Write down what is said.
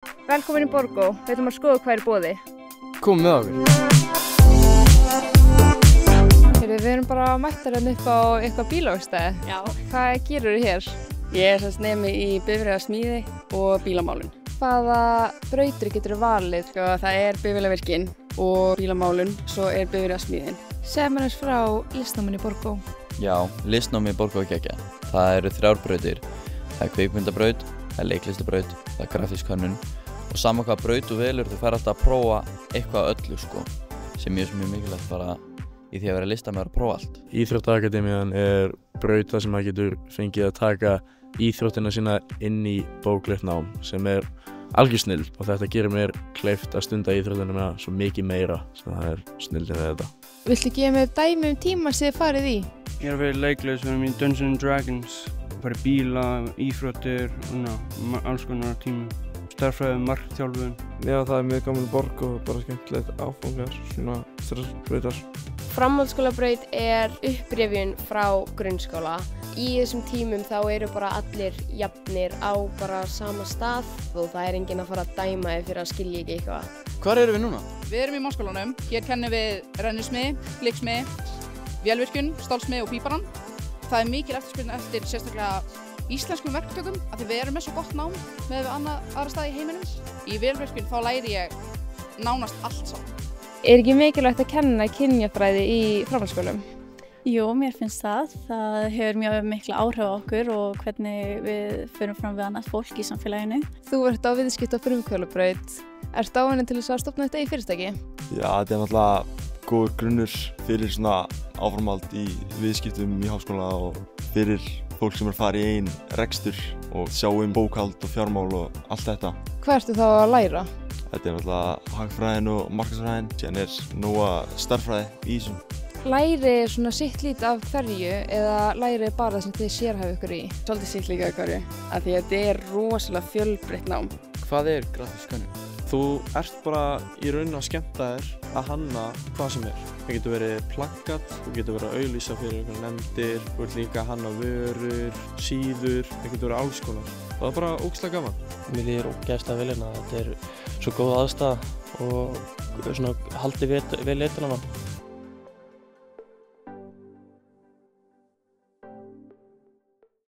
Velkomin í Borgó, við ætlum að skoða hvað er í boði. Komum með okkur. Við erum bara mættar hérna upp á eitthvað bílaverkstæði. Já. Hvað gerur þið hér? Ég er sem nemi í bifreiðasmíði og bílamálun. Hvaða brautir getur þið valið? Sko, það er bifreiðavirkinn og bílamálun, svo er bifreiðasmíðin. Segðu mér eins frá listnáminu í Borgó. Já, listnámi í Borgó er geggjað. Það eru 3 brautir. Það er kvikmyndabraut, það er leiklistabraut, það er grafísk hönnun og sama hvað braut þú velur, þú fær alltaf að prófa eitthvað öllu sko, sem er mjög mikilvægt bara í því að vera listamaður að prófa allt. Íþróttaakademían er braut þar sem maður getur fengið að taka íþróttina sína inn í bóklegt nám sem er algjör snill og þetta gerir mér kleift að stunda íþróttina svo mikið meira sem það er snilldin við þetta. Viltu gefa mér dæmi tíma sem þið farið í? Ég er að vera leiklis, við erum í Dungeons & Dragons, bara bíla, íþróttir, alls konar tímum. Starffræði, markþjálfun. Já, það er mjög gaman Borgó og bara skemmtilegt áfangar, svona stressbrautar. Framhaldsskólabraut er upprifjun frá grunnskóla. Í þessum tímum þá eru bara allir jafnir á bara sama stað og það er enginn að fara að dæma þig fyrir að skilja ekki eitthvað. Hvar erum við núna? Við erum í Mannskólanum. Hér kennum við rennusmið, blikksmið, vélvirkjun, stálsmið og píparann. Það er mikil eftirspurn eftir sérstaklega íslenskum verktökum af því við erum með svo gott nám með aðra staði í heiminum. Í vélvirkjun þá læri ég nánast allt saman. Er ekki mikilvægt að kenna kynjafræði í framhaldsskólum? Jú, mér finnst það. Það hefur mjög mikla áhrif á okkur og hvernig við förum fram við annað fólk í samfélaginu. Þú ert á viðskipta- og frumkvöðlabraut. Ertu á henni til þess að stofna þetta í fyrirtæki? Já, þetta er náttúrulega góður grunnur fyrir svona áframhald í viðskiptum í háskóla og fyrir fólk sem er að fara í einn rekstur og sjá bókhald og fjármál og allt þetta. Hvað ertu þá að læra? Þetta er náttúrulega hagfræðin og markaðsfræðin, síðan er nóga starffræði í þessum. Læri svona sitt lít af hverju eða læri bara það sem þið sérhæfa ykkur í? Svolítið sitt líka af hverju, af því að þetta er rosalega fjölbreytt nám. Hvað er grafísk hönnun? Þú ert bara í rauninni að skemmta þér að hanna hvað sem er. Það getur verið plaggat, þú getur verið að auglýsa fyrir einhverja nefndir, þú ert líka að hanna vörur, síður, það getur verið alls konar. Það er bara ógeðslega gaman. Mér líður ógeðslega vel hérna, þetta er svo góð aðstaða og svona haldi vel utan á mann.